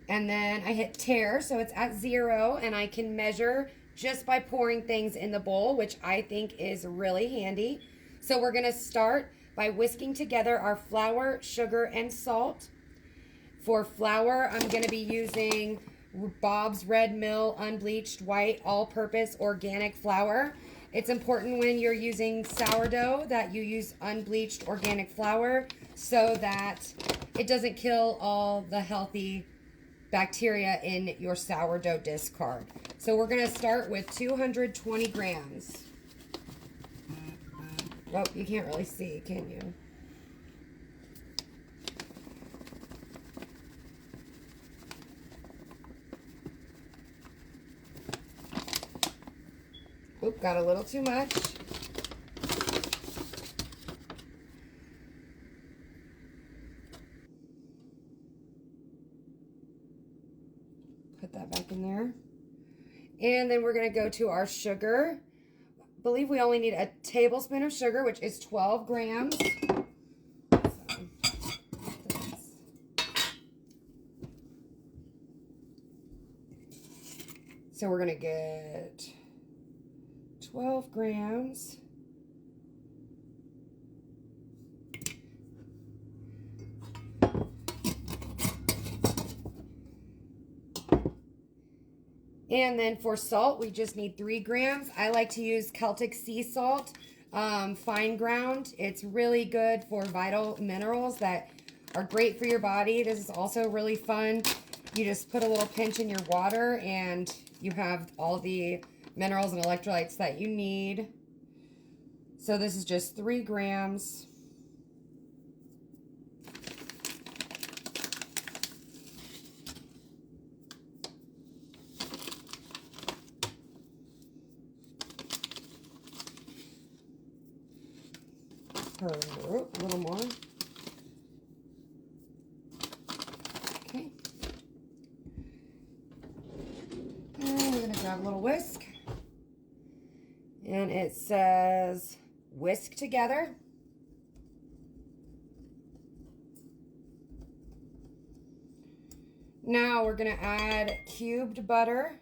And then I hit tare, so it's at 0, and I can measure just by pouring things in the bowl, which I think is really handy. So we're gonna start by whisking together our flour, sugar, and salt. For flour, I'm gonna be using Bob's Red Mill unbleached white all-purpose organic flour. It's important when you're using sourdough that you use unbleached organic flour so that it doesn't kill all the healthy bacteria in your sourdough discard. So we're going to start with 220 grams. Oh, you can't really see, can you? Oop, got a little too much. Put that back in there. And then we're going to go to our sugar. I believe we only need a tablespoon of sugar, which is 12 grams. So we're going to get 12 grams. And then for salt, we just need 3 grams. I like to use Celtic sea salt, fine ground. It's really good for vital minerals that are great for your body. This is also really fun. You just put a little pinch in your water and you have all the minerals and electrolytes that you need. So this is just 3 grams. A little more. Okay. And we're going to grab a little whisk. And it says whisk together. Now we're going to add cubed butter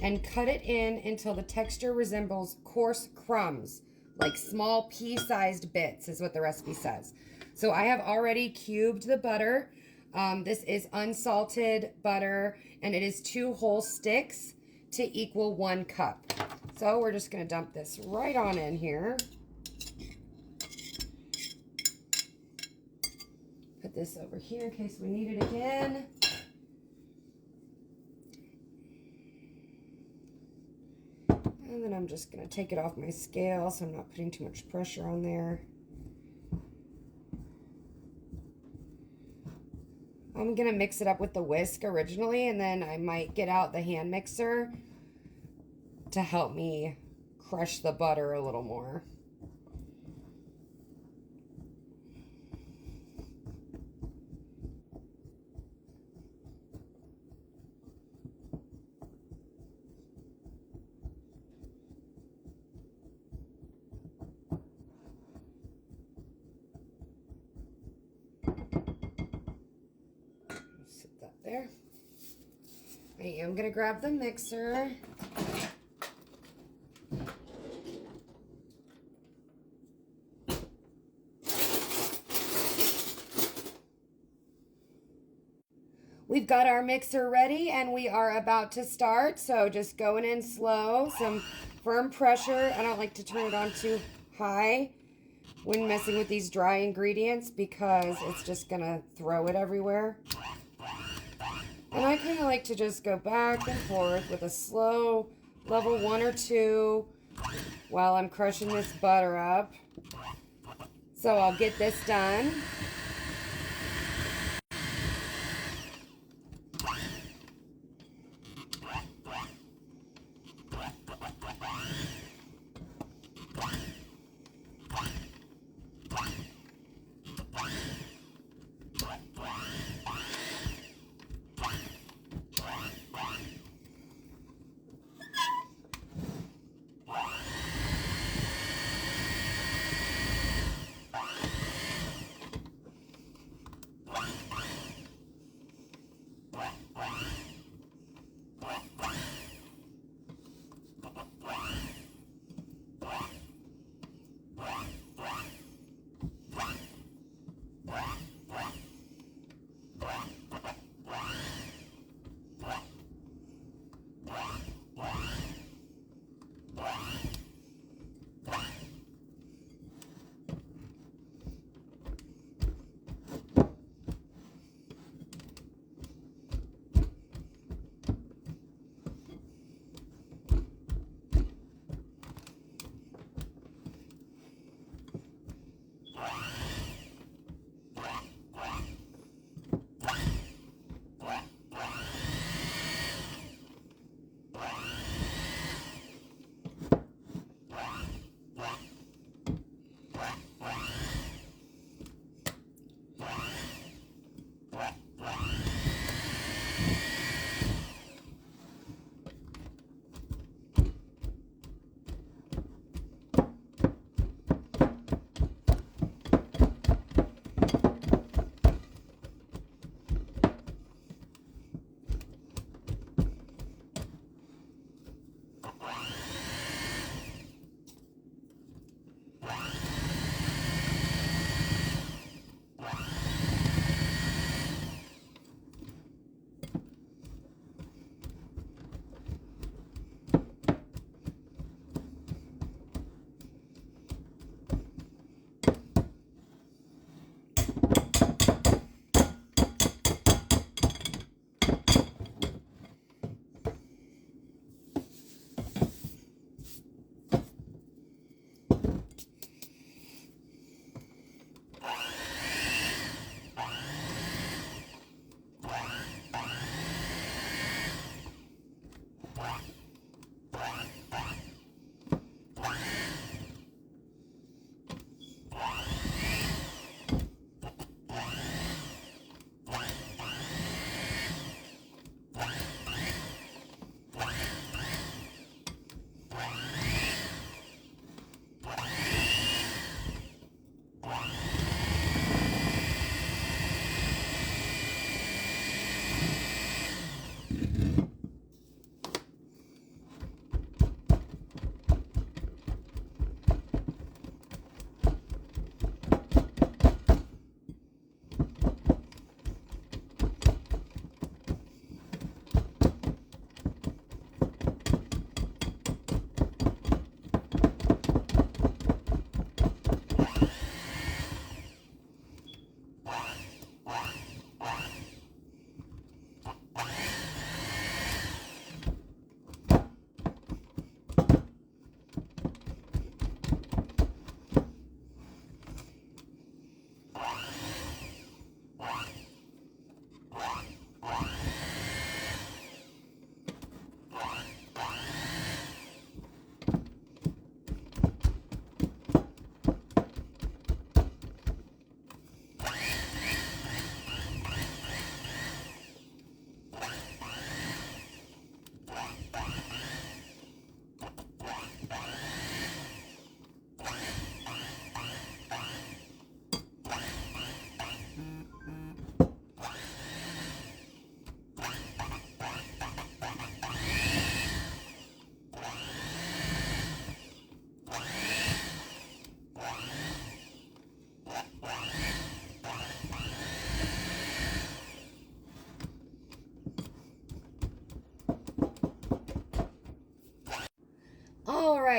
and cut it in until the texture resembles coarse crumbs. Like small pea-sized bits is what the recipe says. So I have already cubed the butter. This is unsalted butter, and it is 2 whole sticks to equal 1 cup. So we're just going to dump this right on in here. Put this over here in case we need it again. And then I'm just going to take it off my scale so I'm not putting too much pressure on there. I'm going to mix it up with the whisk originally, and then I might get out the hand mixer to help me crush the butter a little more. Sit that there. I am going to grab the mixer. We've got our mixer ready and we are about to start. So just going in slow, some firm pressure. I don't like to turn it on too high when messing with these dry ingredients because it's just going to throw it everywhere. And I kind of like to just go back and forth with a slow level 1 or 2 while I'm crushing this butter up. So I'll get this done.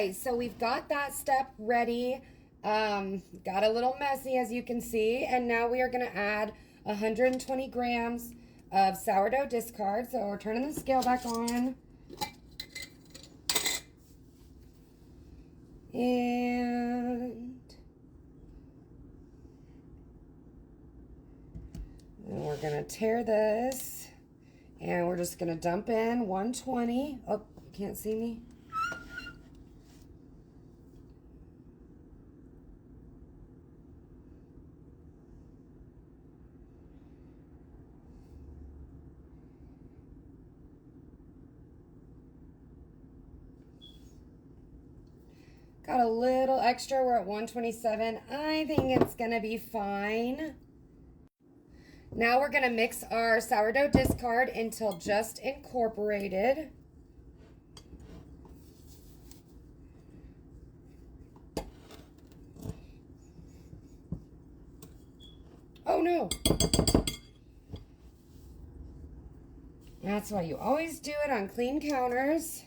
right, so we've got that step ready. Got a little messy, as you can see, and now we are going to add 120 grams of sourdough discard. So we're turning the scale back on. And we're going to tear this, and we're just going to dump in 120. Oh, you can't see me. Got a little extra. We're at 127. I think it's going to be fine. Now we're going to mix our sourdough discard until just incorporated. Oh no. That's why you always do it on clean counters.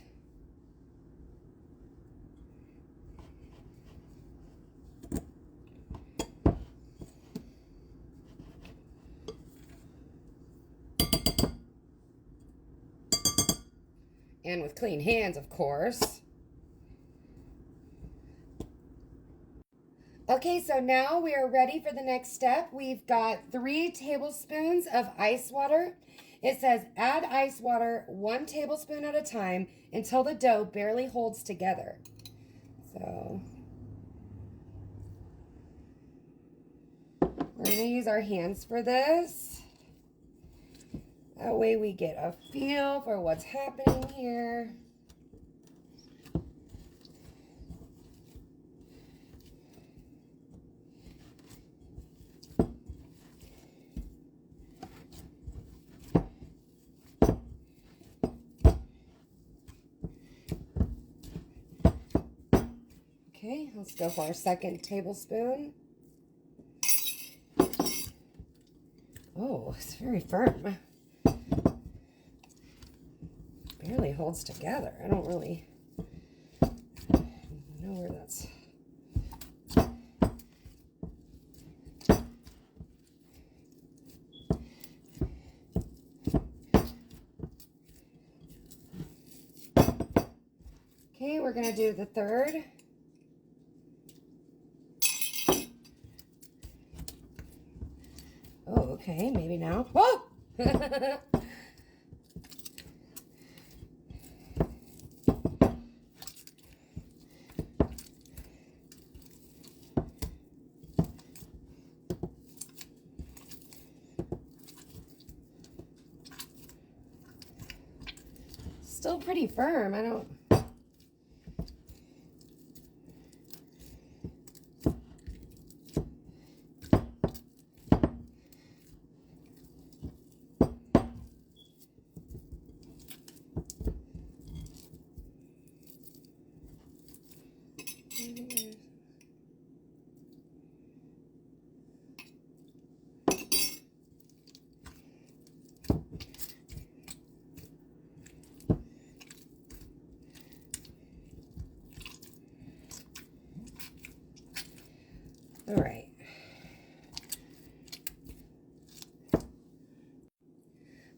And with clean hands, of course. Okay, so now we are ready for the next step. We've got 3 tablespoons of ice water. It says add ice water 1 tablespoon at a time until the dough barely holds together. So we're going to use our hands for this. That way we get a feel for what's happening here. Okay, let's go for our 2nd tablespoon. Oh, it's very firm. Barely holds together. I don't really know where that's. Okay, we're going to do the 3rd. Oh, okay, maybe now. Whoa! Still pretty firm. I don't. All right.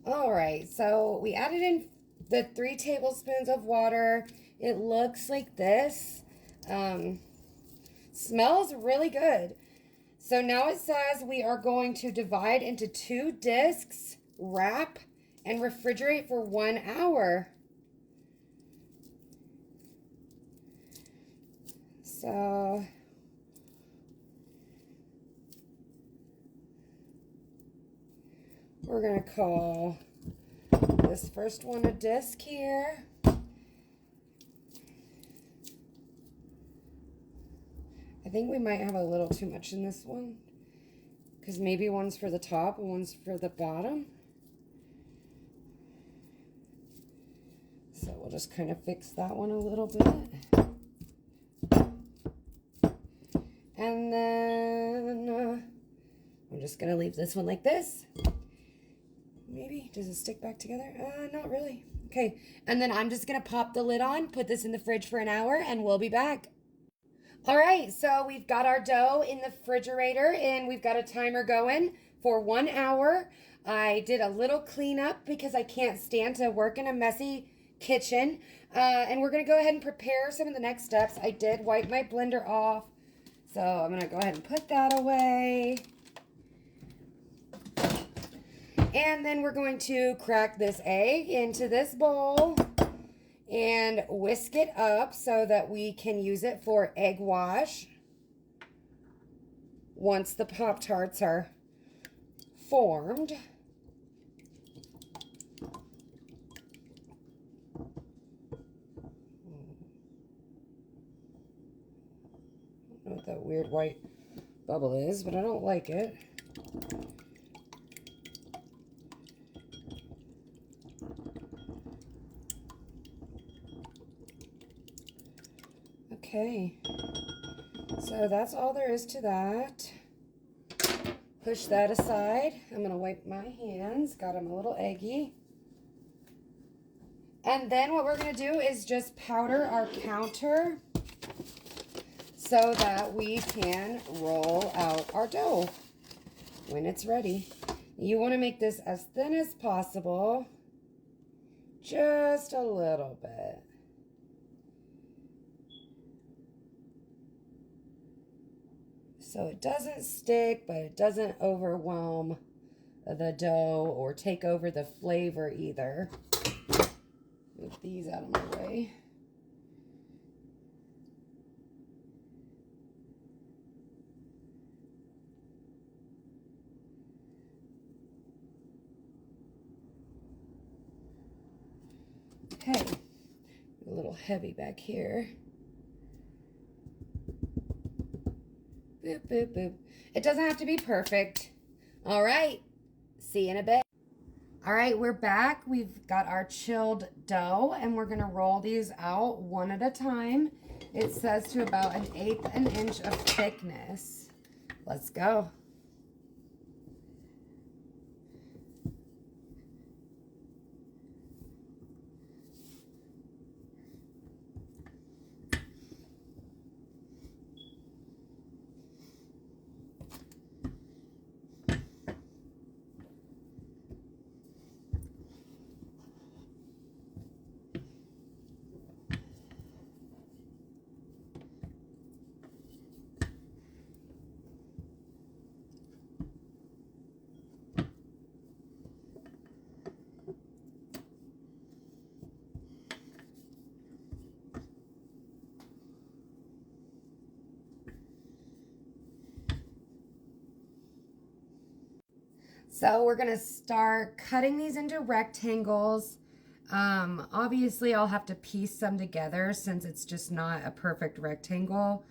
All right, so we added in the 3 tablespoons of water. It looks like this. Smells really good. So now it says we are going to divide into 2 discs, wrap, and refrigerate for 1 hour. So we're going to call this first one a disc here. I think we might have a little too much in this one, because maybe one's for the top and one's for the bottom. So we'll just kind of fix that one a little bit. And then I'm just going to leave this one like this. maybe. Does it stick back together? Not really. Okay, and then I'm just gonna pop the lid on, put this in the fridge for an hour, and we'll be back. All right, so we've got our dough in the refrigerator and we've got a timer going for 1 hour. I did a little cleanup because I can't stand to work in a messy kitchen. And we're gonna go ahead and prepare some of the next steps. I did wipe my blender off, so I'm gonna go ahead and put that away. And then we're going to crack this egg into this bowl and whisk it up so that we can use it for egg wash once the Pop-Tarts are formed. I don't know what that weird white bubble is, but I don't like it. Okay, so that's all there is to that. Push that aside. I'm gonna wipe my hands. Got them a little eggy. And then what we're gonna do is just powder our counter so that we can roll out our dough when it's ready. You wanna make this as thin as possible, just a little bit. So it doesn't stick, but it doesn't overwhelm the dough or take over the flavor either. Move these out of my way. Okay, a little heavy back here. Boop, boop, boop. It doesn't have to be perfect. All right, see you in a bit. All right, we're back. We've got our chilled dough and we're gonna roll these out one at a time. It says to about 1/8 an inch of thickness. Let's go. So we're gonna start cutting these into rectangles. Obviously I'll have to piece some together since it's just not a perfect rectangle.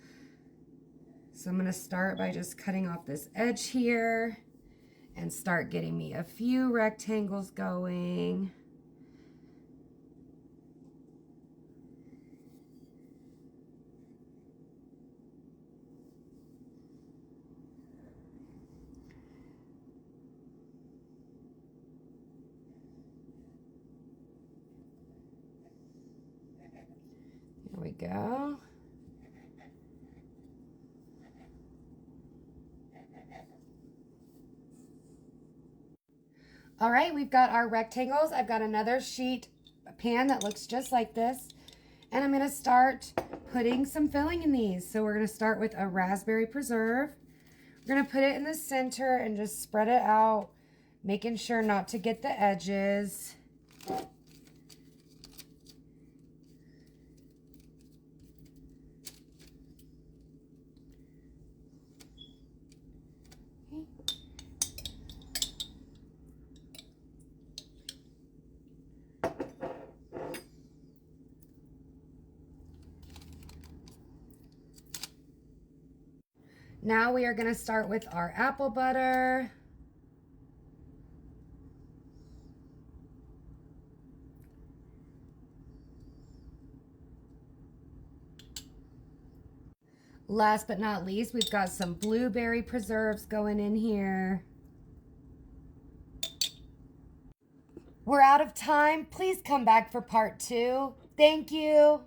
So I'm gonna start by just cutting off this edge here and start getting me a few rectangles going. There we go. All right, we've got our rectangles. I've got another sheet pan that looks just like this. And I'm gonna start putting some filling in these. So we're gonna start with a raspberry preserve. We're gonna put it in the center and just spread it out, making sure not to get the edges. Now we are going to start with our apple butter. Last but not least, we've got some blueberry preserves going in here. We're out of time. Please come back for part 2. Thank you.